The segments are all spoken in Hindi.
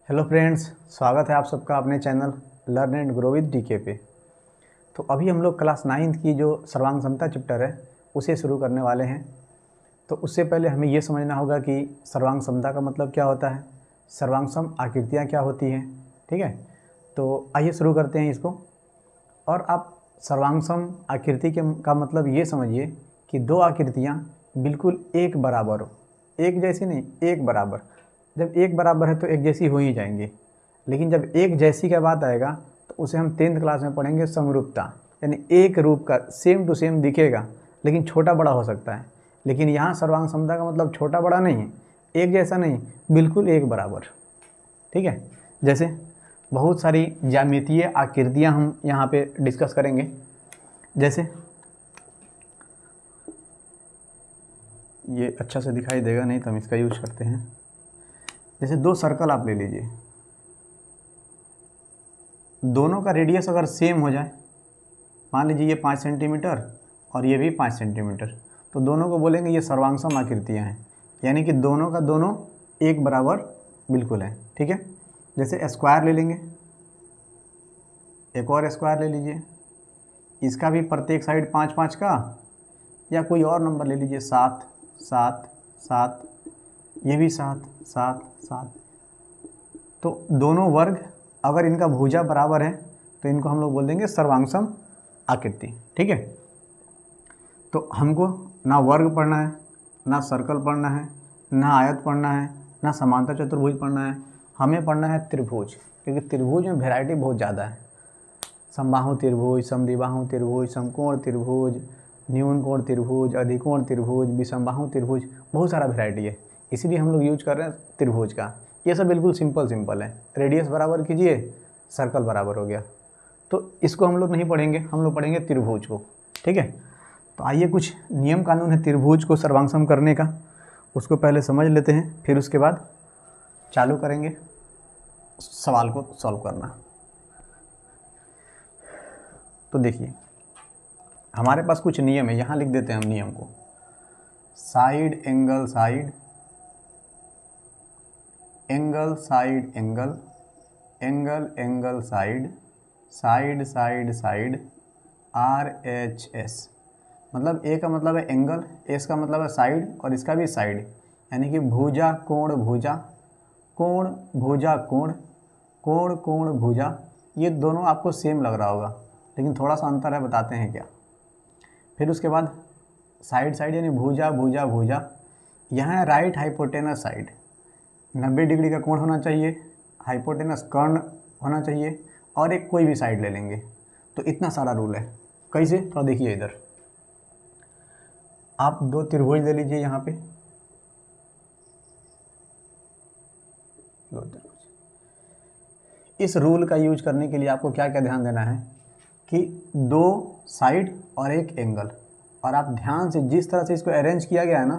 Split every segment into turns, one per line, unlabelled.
हेलो फ्रेंड्स, स्वागत है आप सबका अपने channel learn and grow with DK पे। तो अभी हम लोग क्लास 9th की जो सर्वांग समता चैप्टर है उसे शुरू करने वाले हैं। तो उससे पहले हमें ये समझना होगा कि सर्वांग समता का मतलब क्या होता है, सर्वांग सम आकृतियाँ क्या होती हैं। ठीक है, तो आइए शुरू करते हैं इसको। और आप सर्वांग सम आकृति का मतलब ये समझिए कि दो आकृतियाँ बिल्कुल एक बराबर हो, एक जैसी नहीं, एक बराबर। जब एक बराबर है तो एक जैसी हो ही जाएंगी, लेकिन जब एक जैसी का बात आएगा तो उसे हम 10th क्लास में पढ़ेंगे समरूपता, यानी एक रूप का सेम टू सेम दिखेगा लेकिन छोटा बड़ा हो सकता है। लेकिन यहाँ सर्वांग समता का मतलब छोटा बड़ा नहीं है, एक जैसा नहीं, बिल्कुल एक बराबर। ठीक है, जैसे बहुत सारी ज्यामितीय आकृतियाँ हम यहाँ पे डिस्कस करेंगे। जैसे ये अच्छा से दिखाई देगा नहीं तो हम इसका यूज करते हैं। जैसे दो सर्कल आप ले लीजिए, दोनों का रेडियस अगर सेम हो जाए, मान लीजिए ये 5 सेंटीमीटर और ये भी 5 सेंटीमीटर, तो दोनों को बोलेंगे ये सर्वांगसम आकृतियाँ हैं, यानी कि दोनों का दोनों एक बराबर बिल्कुल है। ठीक है, जैसे स्क्वायर ले लेंगे, एक और स्क्वायर ले लीजिए, इसका भी प्रत्येक साइड 5-5 का, या कोई और नंबर ले लीजिए 7 7 7, ये भी 7 7 7। तो दोनों वर्ग अगर इनका भुजा बराबर है तो इनको हम लोग बोल देंगे सर्वांगसम आकृति। ठीक है, तो हमको ना वर्ग पढ़ना है, ना सर्कल पढ़ना है, ना आयत पढ़ना है, ना समांतर चतुर्भुज पढ़ना है, हमें पढ़ना है त्रिभुज। क्योंकि त्रिभुज में वैरायटी बहुत ज़्यादा है, समबाहु त्रिभुज, समद्विबाहु त्रिभुज, समकोण त्रिभुज, न्यून कोण त्रिभुज, अधिकोण त्रिभुज, विषमबाहु त्रिभुज, बहुत सारा वैरायटी है। इसीलिए हम लोग यूज कर रहे हैं त्रिभुज का। ये सब बिल्कुल सिंपल है, रेडियस बराबर कीजिए, सर्कल बराबर हो गया। तो इसको हम लोग नहीं पढ़ेंगे, हम लोग पढ़ेंगे त्रिभुज को। ठीक है, तो आइए कुछ नियम कानून है त्रिभुज को सर्वांगसम करने का, उसको पहले समझ लेते हैं, फिर उसके बाद चालू करेंगे सवाल को सॉल्व करना। तो देखिए हमारे पास कुछ नियम है, यहाँ लिख देते हैं हम नियम को। Side angle side, angle side angle, angle angle side, side side side, RHS। मतलब ए का मतलब है एंगल, एस का मतलब है साइड, और इसका भी साइड, यानी कि भुजा कोण भुजा, कोण भुजा कोण, कोण कोण भुजा। ये दोनों आपको सेम लग रहा होगा लेकिन थोड़ा सा अंतर है, बताते हैं क्या। फिर उसके बाद साइड साइड यानी भुजा भुजा भुजा, यहाँ है राइट हाइपोटेनस साइड, 90 डिग्री का कोण होना चाहिए, हाइपोटेनस कर्ण होना चाहिए, और एक कोई भी साइड ले लेंगे। तो इतना सारा रूल है। कैसे, थोड़ा देखिए इधर, आप दो त्रिभुज ले लीजिए, यहाँ पे दो त्रिभुज। इस रूल का यूज करने के लिए आपको क्या क्या ध्यान देना है कि दो साइड और एक एंगल, और आप ध्यान से जिस तरह से इसको अरेंज किया गया है ना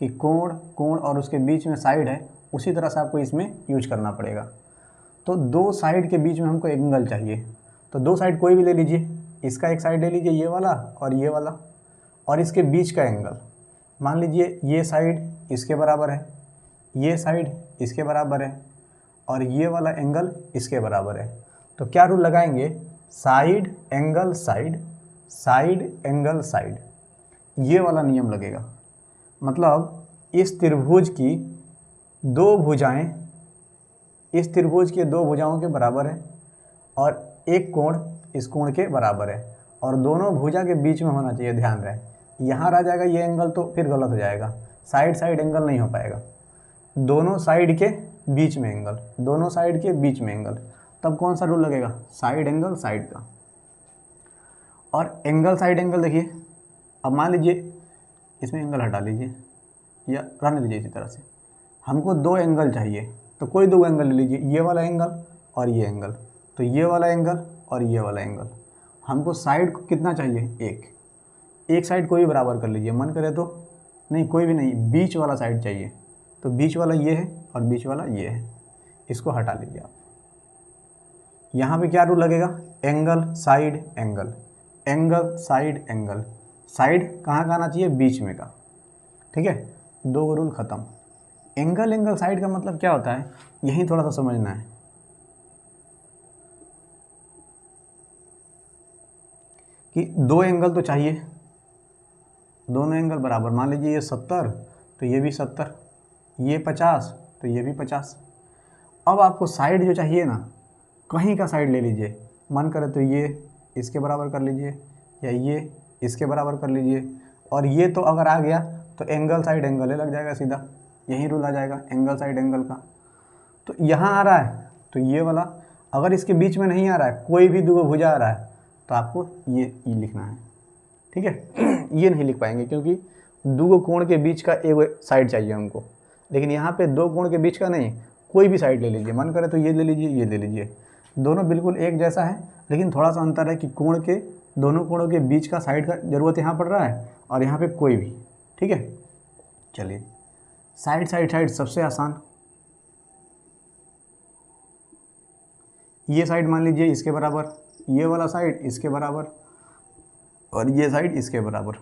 कि कोण कोण और उसके बीच में साइड है, उसी तरह से आपको इसमें यूज करना पड़ेगा। तो दो साइड के बीच में हमको एंगल चाहिए, तो दो साइड कोई भी ले लीजिए, इसका एक साइड ले लीजिए ये वाला और ये वाला, और इसके बीच का एंगल मान लीजिए ये साइड इसके बराबर है, ये साइड इसके बराबर है, और ये वाला एंगल इसके बराबर है। तो क्या रूल लगाएंगे, side angle side, side angle side, ये वाला नियम लगेगा। मतलब इस त्रिभुज की दो भुजाएं इस त्रिभुज के दो भुजाओं के बराबर है, और एक कोण इस कोण के बराबर है, और दोनों भुजा के बीच में होना चाहिए। ध्यान रहे, यहाँ रह जाएगा ये एंगल तो फिर गलत हो जाएगा, साइड साइड एंगल नहीं हो पाएगा। दोनों साइड के बीच में एंगल, दोनों साइड के बीच में एंगल, तब कौन सा रूल लगेगा, साइड एंगल साइड का। और एंगल साइड एंगल देखिए, अब मान लीजिए इसमें एंगल हटा लीजिए या रहने दीजिए इसी तरह से, हमको दो एंगल चाहिए, तो कोई दो एंगल ले लीजिए, ये वाला एंगल और ये एंगल। तो ये वाला एंगल और ये वाला एंगल, हमको साइड को कितना चाहिए, एक साइड कोई भी बराबर कर लीजिए, मन करे तो, नहीं कोई भी नहीं, बीच वाला साइड चाहिए, तो बीच वाला ये है और बीच वाला ये है, इसको हटा लीजिए आप। यहाँ पे क्या रूल लगेगा, angle side angle, angle side angle, side कहाँ का आना चाहिए, बीच में का। ठीक है, दो रूल खत्म। एंगल एंगल साइड का मतलब क्या होता है, यही थोड़ा सा समझना है कि दो एंगल तो चाहिए, दोनों एंगल बराबर। मान लीजिए ये 70 तो ये भी 70, ये 50 तो ये भी 50। अब आपको साइड जो चाहिए ना, कहीं का साइड ले लीजिए, मन करे तो ये इसके बराबर कर लीजिए या ये इसके बराबर कर लीजिए, और ये तो अगर आ गया तो एंगल साइड एंगल लग जाएगा सीधा, यही रूल आ जाएगा एंगल साइड एंगल का। तो यहाँ आ रहा है तो ये वाला, अगर इसके बीच में नहीं आ रहा है, कोई भी दो भुजा आ रहा है तो आपको ये लिखना है, ठीक है। ये नहीं लिख पाएंगे क्योंकि दो कोण के बीच का एक साइड चाहिए हमको, लेकिन यहाँ पे दो कोण के बीच का नहीं, कोई भी साइड ले लीजिए, मन करे तो ये ले लीजिए ये ले लीजिए, दोनों बिल्कुल एक जैसा है, लेकिन थोड़ा सा अंतर है कि कोण के दोनों कोणों के बीच का साइड का ज़रूरत यहाँ पड़ रहा है और यहाँ पे कोई भी, ठीक है। चलिए साइड साइड साइड सबसे आसान, ये साइड मान लीजिए इसके बराबर, ये वाला साइड इसके बराबर और ये साइड इसके बराबर,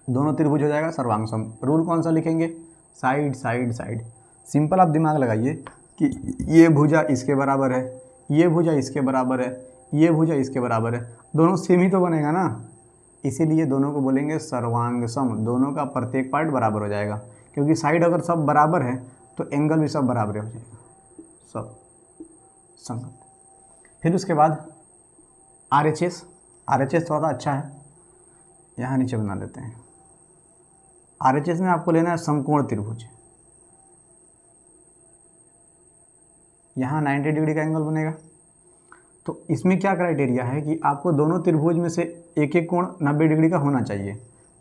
दोनों त्रिभुज हो जाएगा सर्वांगसम। रूल कौन सा लिखेंगे, साइड साइड साइड। सिंपल आप दिमाग लगाइए कि ये भुजा इसके बराबर है, ये भुजा इसके बराबर है, ये भुजा इसके बराबर है, दोनों सेम ही तो बनेगा ना, इसीलिए दोनों को बोलेंगे सर्वांगसम। दोनों का प्रत्येक पार्ट बराबर हो जाएगा, क्योंकि साइड अगर सब बराबर है तो एंगल भी सब बराबर हो जाएगा, सब संगत। फिर उसके बाद RHS, RHS थोड़ा सा अच्छा है, यहाँ नीचे बना लेते हैं। RHS में आपको लेना है समकोण त्रिभुज, यहाँ 90 डिग्री का एंगल बनेगा। तो इसमें क्या क्राइटेरिया है कि आपको दोनों त्रिभुज में से एक एक कोण 90 डिग्री का होना चाहिए।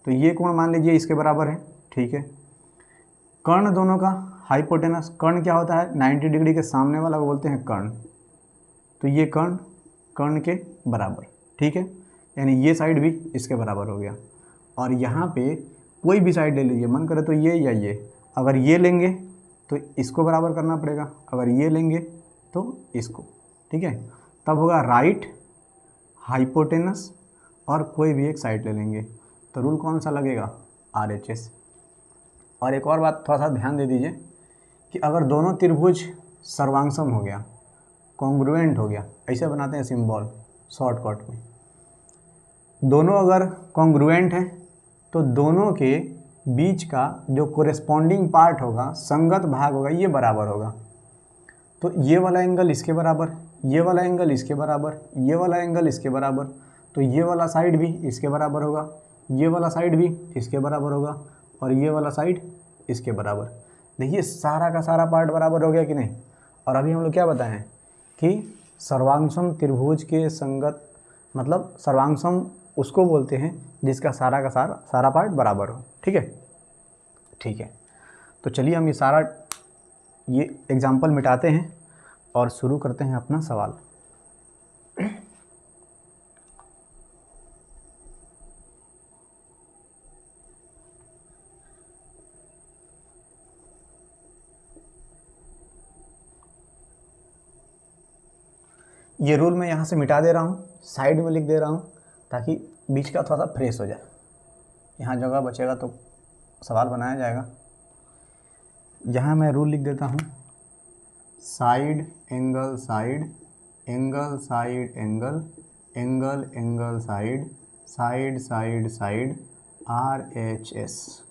तो ये कोण मान लीजिए इसके बराबर है, ठीक है। कर्ण दोनों का हाइपोटेनस, कर्ण क्या होता है, 90 डिग्री के सामने वाला को बोलते हैं कर्ण, तो ये कर्ण कर्ण के बराबर, ठीक है, यानी ये साइड भी इसके बराबर हो गया। और यहाँ पे कोई भी साइड ले लीजिए, मन करे तो ये या ये, अगर ये लेंगे तो इसको बराबर करना पड़ेगा, अगर ये लेंगे तो इसको, ठीक है। तब होगा राइट हाइपोटेनस और कोई भी एक साइड ले लेंगे, तो रूल कौन सा लगेगा, RHS। और एक और बात थोड़ा सा ध्यान दे दीजिए कि अगर दोनों त्रिभुज सर्वांगसम हो गया, कॉन्ग्रुएंट हो गया, ऐसे बनाते हैं सिंबल शॉर्टकट में, दोनों अगर कॉन्ग्रुएंट है तो दोनों के बीच का जो कोरेस्पॉन्डिंग पार्ट होगा, संगत भाग होगा, ये बराबर होगा। तो ये वाला एंगल इसके बराबर, ये वाला एंगल इसके बराबर, ये वाला एंगल इसके बराबर, तो ये वाला साइड भी इसके बराबर होगा, ये वाला साइड भी इसके बराबर होगा और ये वाला साइड इसके बराबर। देखिए सारा का सारा पार्ट बराबर हो गया कि नहीं। और अभी हम लोग क्या बताएं कि सर्वांगसम त्रिभुज के संगत, मतलब सर्वांगसम उसको बोलते हैं जिसका सारा का सारा पार्ट बराबर हो, ठीक है, ठीक है। तो चलिए हम ये एग्जाम्पल मिटाते हैं और शुरू करते हैं अपना सवाल। ये रूल मैं यहाँ से मिटा दे रहा हूँ, साइड में लिख दे रहा हूँ ताकि बीच का थोड़ा सा फ्रेश हो जाए, यहाँ जगह बचेगा तो सवाल बनाया जाएगा। यहाँ मैं रूल लिख देता हूँ, side angle side, angle side angle, angle angle side, side side side, RHS।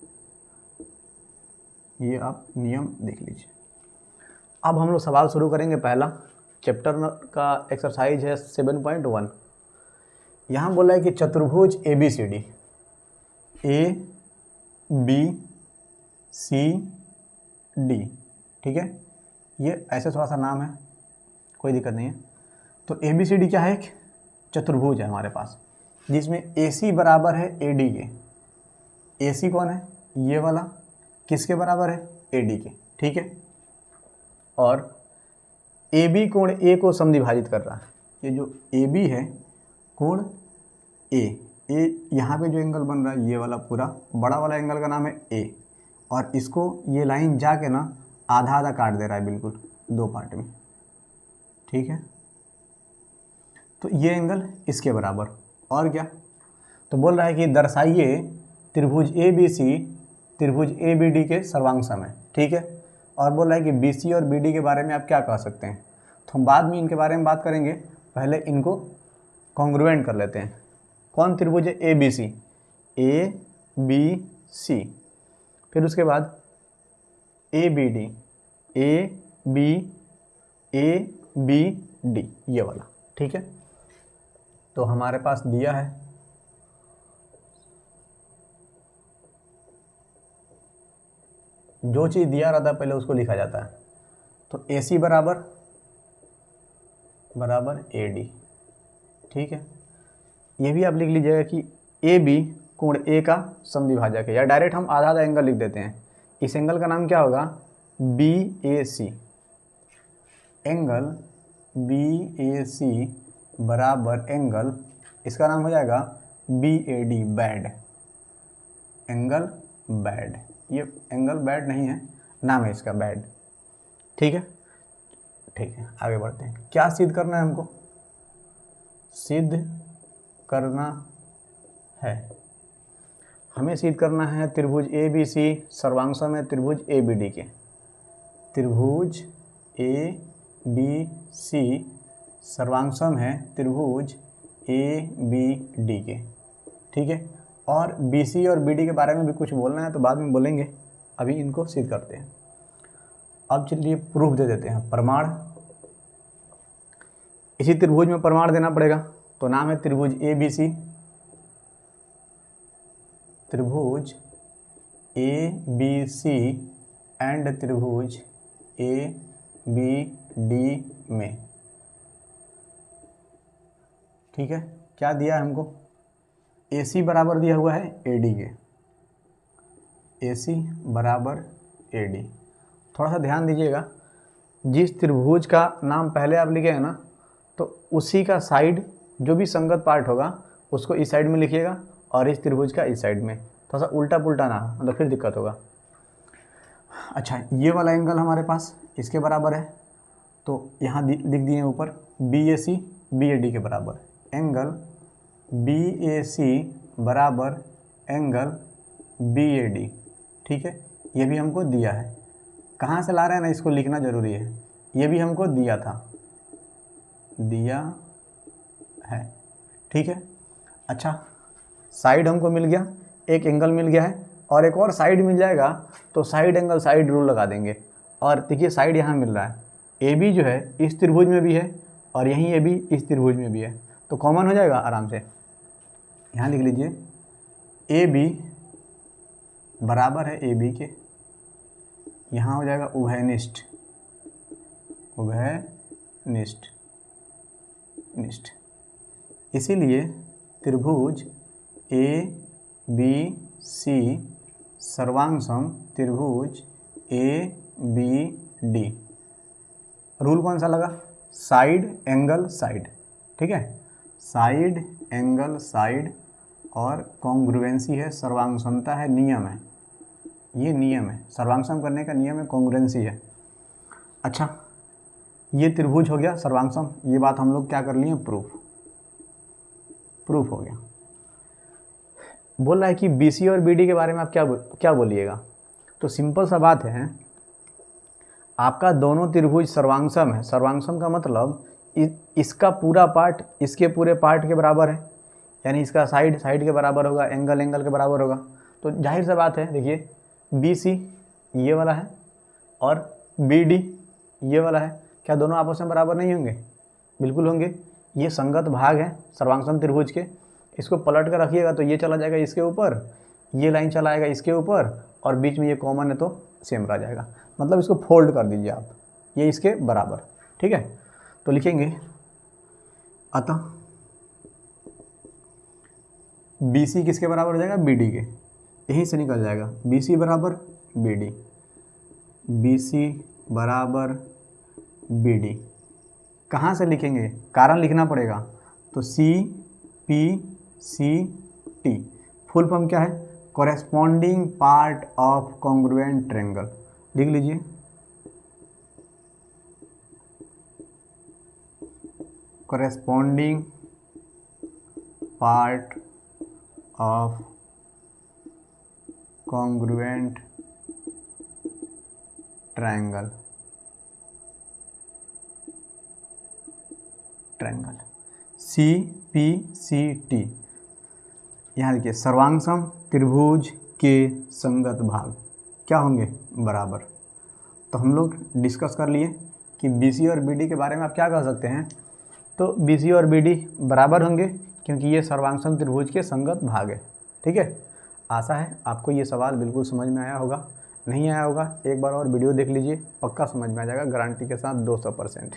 ये आप नियम देख लीजिए। अब हम लोग सवाल शुरू करेंगे। पहला चैप्टर का एक्सरसाइज है 7.1। यहाँ बोला है कि चतुर्भुज ABCD, ABCD, ठीक है, ये ऐसे थोड़ा सा नाम है, कोई दिक्कत नहीं है। तो ABCD क्या है, एक चतुर्भुज है हमारे पास जिसमें AC बराबर है AD के। AC कौन है, ये वाला, किसके बराबर है, AD के, ठीक है। और AB कोण A को समद्विभाजित कर रहा है, ये जो AB है कोण A यहाँ पे जो एंगल बन रहा है ये वाला पूरा बड़ा वाला एंगल का नाम है A, और इसको ये लाइन जाके ना आधा आधा काट दे रहा है, बिल्कुल दो पार्ट में, ठीक है। तो ये एंगल इसके बराबर, और क्या, तो बोल रहा है कि दर्शाइए त्रिभुज ABC त्रिभुज ए बी डी के सर्वांग सम है, ठीक है। और बोल रहा है कि बी सी और बी डी के बारे में आप क्या कह सकते हैं, तो हम बाद में इनके बारे में बात करेंगे, पहले इनको कॉन्ग्रुएंट कर लेते हैं। कौन त्रिभुज है, A B C, A B C, फिर उसके बाद A B D, A B D, ये वाला, ठीक है। तो हमारे पास दिया है जो चीज़ दिया रहता है पहले उसको लिखा जाता है। तो ए सी बराबर ए डी, ठीक है। ये भी आप लिख लीजिएगा कि ए बी कोण ए का समद्विभाजक है, या डायरेक्ट हम आधा आधा एंगल लिख देते हैं। इस एंगल का नाम क्या होगा, B A C. Angle B A C बराबर एंगल, इसका नाम हो जाएगा B A D, bad, angle bad. ये एंगल बैड नहीं है, नाम है इसका बैड, ठीक है। ठीक है, आगे बढ़ते हैं। क्या सिद्ध करना है हमको, सिद्ध करना है, हमें सिद्ध करना है त्रिभुज ए बी सी सर्वांग सम है त्रिभुज ए बी डी के। त्रिभुज ए बी सी सर्वांग सम है त्रिभुज ए बी डी के, ठीक है। और बी सी और बी डी के बारे में भी कुछ बोलना है तो बाद में बोलेंगे, अभी इनको सिद्ध करते हैं। अब चलिए प्रूफ दे देते हैं, प्रमाण। इसी त्रिभुज में प्रमाण देना पड़ेगा, तो नाम है त्रिभुज ए बी सी, त्रिभुज ए बी सी एंड त्रिभुज ए बी डी में, ठीक है। क्या दिया है हमको, ए सी बराबर दिया हुआ है ए डी के, ए सी बराबर ए डी। थोड़ा सा ध्यान दीजिएगा, जिस त्रिभुज का नाम पहले आप लिखे हैं ना, तो उसी का साइड जो भी संगत पार्ट होगा उसको इस साइड में लिखिएगा और इस त्रिभुज का इस साइड में, थोड़ा सा उल्टा पुल्टा ना हो, मतलब फिर दिक्कत होगा। अच्छा, ये वाला एंगल हमारे पास इसके बराबर है, तो यहाँ लिख दिए ऊपर B A C B A D के बराबर। एंगल बी ए सी बराबर एंगल बी ए डी, ठीक है। ये भी हमको दिया है, कहाँ से ला रहे हैं ना, इसको लिखना ज़रूरी है। ये भी हमको दिया था, दिया है, ठीक है। अच्छा, साइड हमको मिल गया, एक एंगल मिल गया है, और एक और साइड मिल जाएगा तो साइड एंगल साइड रूल लगा देंगे। और देखिए साइड यहाँ मिल रहा है, ए बी जो है इस त्रिभुज में भी है और यहीं ए बी इस त्रिभुज में भी है, तो कॉमन हो जाएगा आराम से। यहाँ लिख लीजिए ए बी बराबर है ए बी के, यहाँ हो जाएगा उभयनिष्ठ, उभयनिष्ठ निष्ठ। इसीलिए त्रिभुज ए बी सी सर्वांग सम त्रिभुज ए बी डी। रूल कौन सा लगा, साइड एंगल साइड, ठीक है। साइड एंगल साइड और कॉन्ग्रुएंसी है, सर्वांग समता है, नियम है, ये नियम है, सर्वांग सम करने का नियम है, कॉन्ग्रुएंसी है। अच्छा, ये त्रिभुज हो गया सर्वांग सम, ये बात हम लोग क्या कर लिए, प्रूफ हो गया। बोल रहा है कि बी सी और बी डी के बारे में आप क्या बोलिएगा, तो सिंपल सा बात है, आपका दोनों त्रिभुज सर्वांग सम है। सर्वांग सम का मतलब इसका पूरा पार्ट इसके पूरे पार्ट के बराबर है, यानी इसका साइड के बराबर होगा, एंगल के बराबर होगा। तो जाहिर सा बात है, देखिए बी सी ये वाला है और बी डी ये वाला है, क्या दोनों आपस में बराबर नहीं होंगे, बिल्कुल होंगे। ये संगत भाग है सर्वांग सम त्रिभुज के, इसको पलट कर रखिएगा तो ये चला जाएगा इसके ऊपर, ये लाइन चला आएगा इसके ऊपर, और बीच में ये कॉमन है तो सेम रह जाएगा, मतलब इसको फोल्ड कर दीजिए आप, ये इसके बराबर, ठीक है। तो लिखेंगे अतः बी सी किसके बराबर हो जाएगा, बी डी के, यहीं से निकल जाएगा बी सी बराबर बी डी, बी सी बराबर बी डी। कहाँ से लिखेंगे, कारण लिखना पड़ेगा, तो C P C T, full form क्या है, corresponding part of congruent triangle, लिख लीजिए। Corresponding part of congruent triangle, CPCT। यहाँ देखिए सर्वांगसम त्रिभुज के संगत भाग क्या होंगे, बराबर। तो हम लोग डिस्कस कर लिए कि BC और BD के बारे में आप क्या कह सकते हैं, तो BC और BD बराबर होंगे क्योंकि ये सर्वांगसम त्रिभुज के संगत भाग है। ठीक है, आशा है आपको ये सवाल बिल्कुल समझ में आया होगा। नहीं आया होगा एक बार और वीडियो देख लीजिए, पक्का समझ में आ जाएगा, गारंटी के साथ 200%।